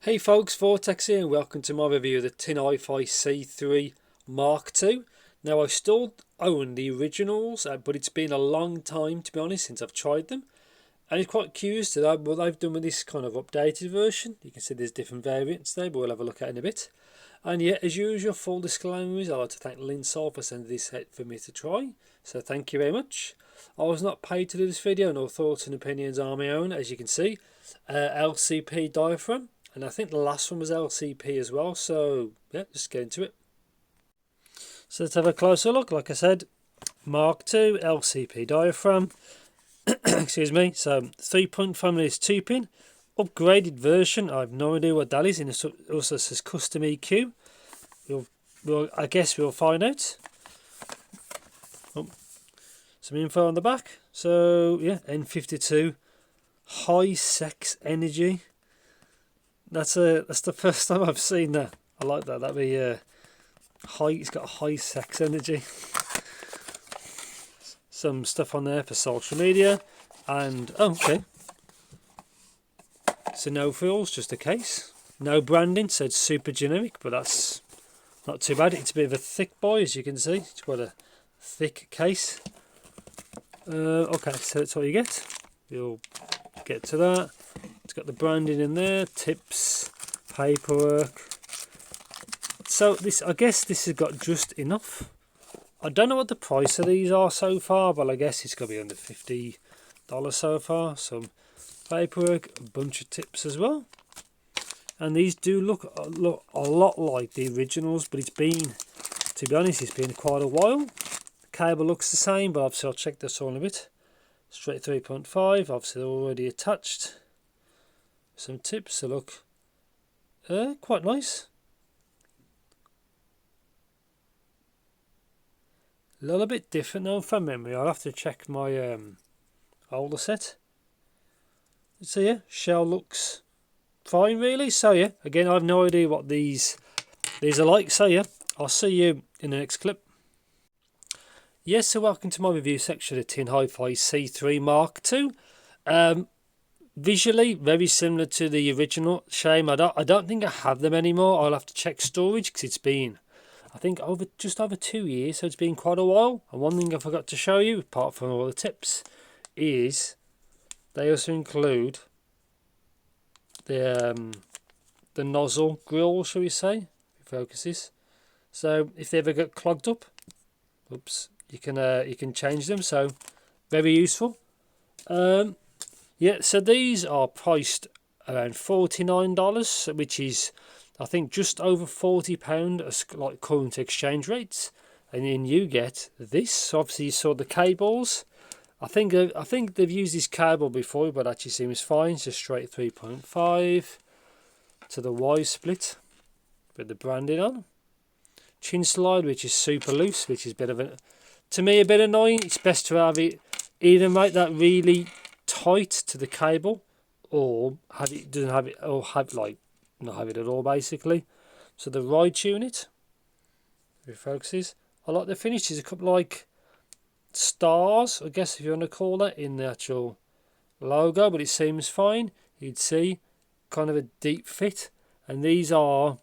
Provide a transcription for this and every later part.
Hey folks, Vortex here and welcome to my review of the Tin Hifi C3 MkII. Now I still own the originals, but it's been a long time to be honest since I've tried them. And it's quite curious to what they've done with this kind of updated version. You can see there's different variants there, but we'll have a look at it in a bit. And yeah, as usual, full disclaimers, I'd like to thank Linsol for sending this set for me to try. So thank you very much. I was not paid to do this video, no thoughts and opinions are my own, as you can see. LCP diaphragm. And I think the last one was LCP as well, so yeah, just get into it. So let's have a closer look. Like I said, Mark II LCP diaphragm. Excuse me. So 3.5mm 2-pin, upgraded version. I have no idea what that is, and it also says custom EQ. I guess we'll find out. Oh, some info on the back. So yeah, N52, high sex energy. That's the first time I've seen that. I like that. That'd be high. It's got high sex energy. Some stuff on there for social media, and okay. So no frills, just a case. No branding, so it's super generic, but that's not too bad. It's a bit of a thick boy, as you can see. It's quite a thick case. Okay, so that's what you get. You'll get to that. It's got the branding in there, tips, paperwork. So this, I guess this has got just enough. I don't know what the price of these are so far, but I guess it's got to be under $50 so far. Some paperwork, a bunch of tips as well. And these do look a lot like the originals, but it's been, to be honest, it's been quite a while. The cable looks the same, but obviously I'll check this all in a bit. Straight 3.5, obviously they're already attached. Some tips that look quite nice. A little bit different though from memory. I'll have to check my older set. So yeah, shell looks fine really. So yeah, again I have no idea what these are like. So yeah, I'll see you in the next clip. Yes, so welcome to my review section of Tin Hifi C3 MkII. Visually very similar to the original. Shame I don't think I have them anymore. I'll have to check storage because it's been, I think, just over 2 years, so it's been quite a while. And one thing I forgot to show you, apart from all the tips, is they also include the nozzle grill, shall we say? Focuses. So if they ever get clogged up, oops, you can change them. So very useful. Yeah, so these are priced around $49, which is, I think, just over £40 as like current exchange rates. And then you get this. So obviously you saw the cables. I think they've used this cable before, but actually seems fine. It's just straight 3.5 to the Y split with the branding on. Chin slide, which is super loose, which is a bit of to me a bit annoying. It's best to have it either make that really tight to the cable, or have it doesn't have it, or have like not have it at all basically. So the right unit, refocuses. I like the finish. There's a couple like stars, I guess if you want to call that, in the actual logo, but it seems fine. You'd see kind of a deep fit, and these are,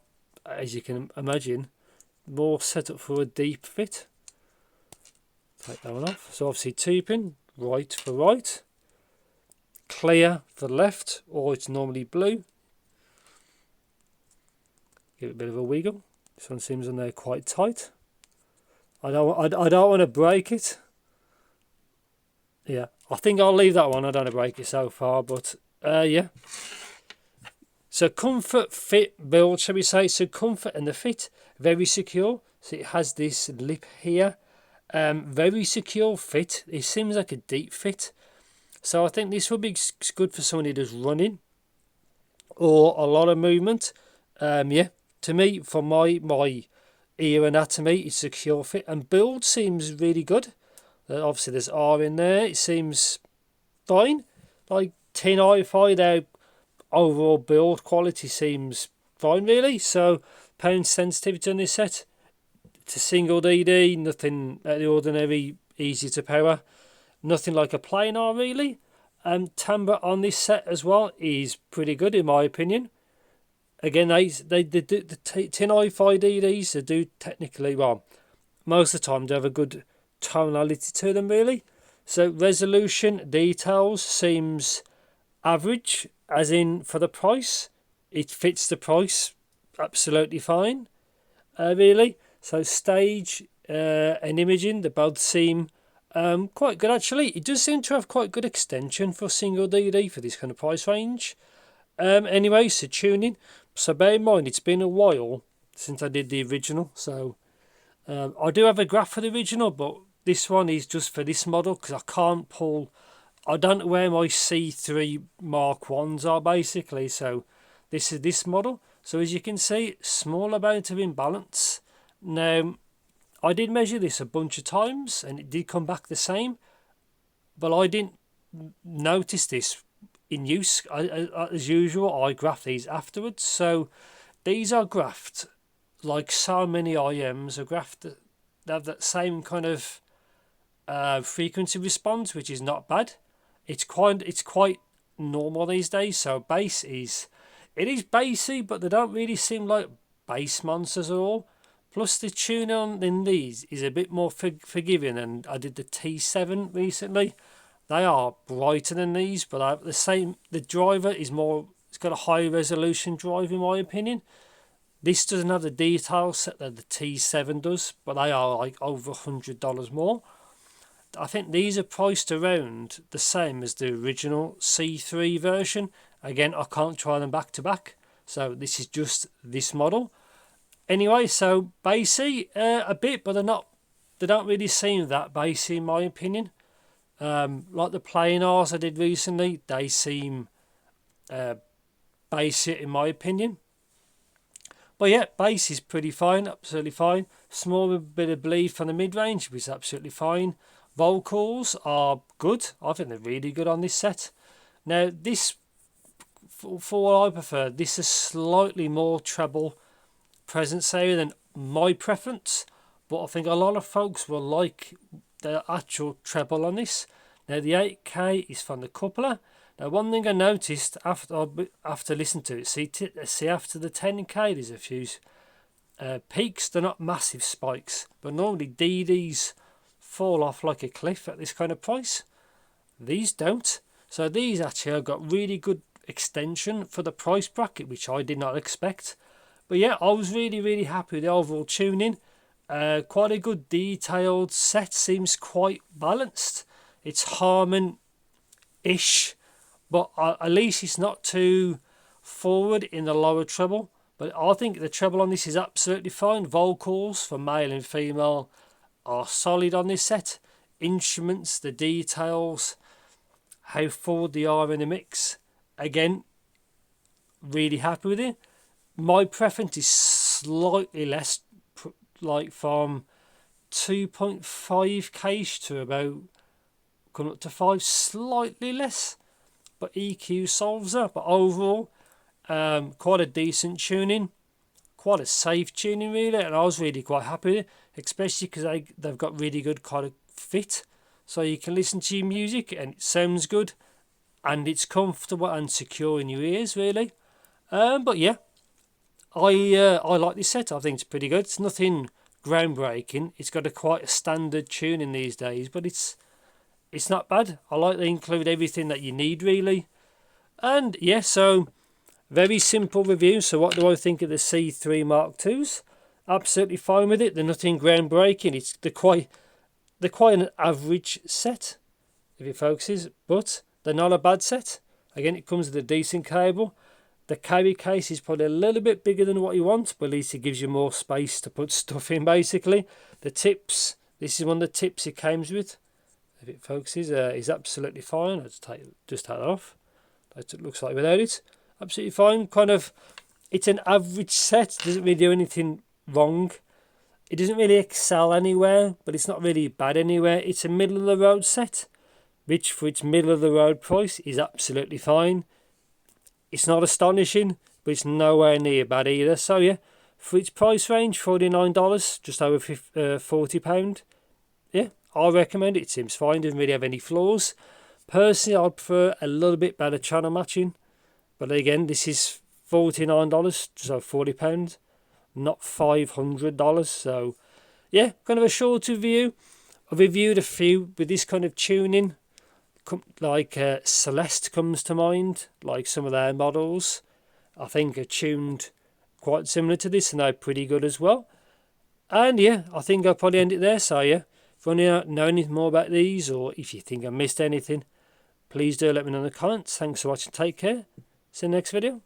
as you can imagine, more set up for a deep fit. Take that one off. So obviously 2-pin, right for right, clear for left, or it's normally blue. Give it a bit of a wiggle. This one seems on there quite tight. I don't want to break it. Yeah, I think I'll leave that one. I don't want to break it so far, but yeah. So comfort, fit, build, shall we say? So comfort and the fit, very secure. So it has this lip here. Very secure fit. It seems like a deep fit. So I think this would be good for someone who does running or a lot of movement. Yeah, to me, for my ear anatomy, it's a secure fit, and build seems really good. Obviously there's R in there. It seems fine. Like Tin Hifi, their overall build quality seems fine really. So pound sensitivity on this set, it's a single DD, nothing out of the ordinary, easy to power. Nothing like a planar really. Timbre on this set as well is pretty good in my opinion. again, they do the TinHifi DDs. They do technically well. Most of the time, they have a good tonality to them, really. So resolution details seems average, as in for the price, it fits the price absolutely fine. Really. So stage and imaging, they both seem quite good actually. It does seem to have quite good extension for single DD for this kind of price range. Anyway, so tuning. So bear in mind, it's been a while since I did the original. So I do have a graph for the original, but this one is just for this model because I can't pull. I don't know where my C3 Mark 1s are basically. So this is this model. So as you can see, small amount of imbalance. Now, I did measure this a bunch of times and it did come back the same, but I didn't notice this in use. As usual, I graph these afterwards. So these are graphed like so many IEMs are graphed. They have that same kind of frequency response, which is not bad. It's quite normal these days. So bass is bassy, but they don't really seem like bass monsters at all. Plus the tuning in these is a bit more forgiving, and I did the T7 recently. They are brighter than these, but the driver is more. It's got a high resolution drive in my opinion. This doesn't have the detail set that the T7 does, but they are like over $100 more. I think these are priced around the same as the original C3 version. Again, I can't try them back to back, so this is just this model. Anyway, so bassy a bit, but they don't really seem that bassy in my opinion. Like the planars I did recently, they seem bassy in my opinion. But yeah, bass is pretty fine, absolutely fine. Small bit of bleed from the mid-range, which is absolutely fine. Vocals are good. I think they're really good on this set. Now, this, for what I prefer, this is slightly more treble presence area than my preference. But I think a lot of folks will like the actual treble on this. Now, the 8K is from the coupler. Now, one thing I noticed after listening to it, see after the 10K, there's a few peaks. They're not massive spikes, but normally DDs fall off like a cliff at this kind of price. These don't. So these actually have got really good extension for the price bracket, which I did not expect. But yeah, I was really happy with the overall tuning. Quite a good detailed set. Seems quite balanced. It's Harman-ish, but at least it's not too forward in the lower treble. But I think the treble on this is absolutely fine. Vocals for male and female are solid on this set. Instruments, the details, how forward they are in the mix. Again, really happy with it. My preference is slightly less, like from 2.5k to about coming up to 5, slightly less. But EQ solves that. But overall, quite a decent tuning, quite a safe tuning really, and I was really quite happy with it, especially because they've got really good kind of fit, so you can listen to your music and it sounds good and it's comfortable and secure in your ears really. But yeah, I like this set. I think it's pretty good. It's nothing groundbreaking. It's got quite a standard tuning these days, but it's not bad. I like they include everything that you need really. And yeah, so very simple review. So what do I think of the C3 Mark IIs? Absolutely fine with it. They're nothing groundbreaking. They're quite an average set if it focuses, but they're not a bad set. Again, it comes with a decent cable. The carry case is probably a little bit bigger than what you want, but at least it gives you more space to put stuff in basically. The tips, this is one of the tips it comes with. If it focuses, is absolutely fine. I'll just take that off. It looks like without it. Absolutely fine. Kind of, it's an average set. Doesn't really do anything wrong. It doesn't really excel anywhere, but it's not really bad anywhere. It's a middle of the road set, which for its middle of the road price is absolutely fine. It's not astonishing, but it's nowhere near bad either. So yeah, for its price range, $49, just over £40. Yeah, I recommend it. It seems fine. Doesn't really have any flaws. Personally, I'd prefer a little bit better channel matching. But again, this is $49, so £40, not $500. So yeah, kind of a short review. I've reviewed a few with this kind of tuning, like Celeste comes to mind, like some of their models I think are tuned quite similar to this, and they're pretty good as well. And yeah, I think I'll probably end it there. So yeah, if you want to know anything more about these, or if you think I missed anything, please do let me know in the comments. Thanks for watching, take care, see you in the next video.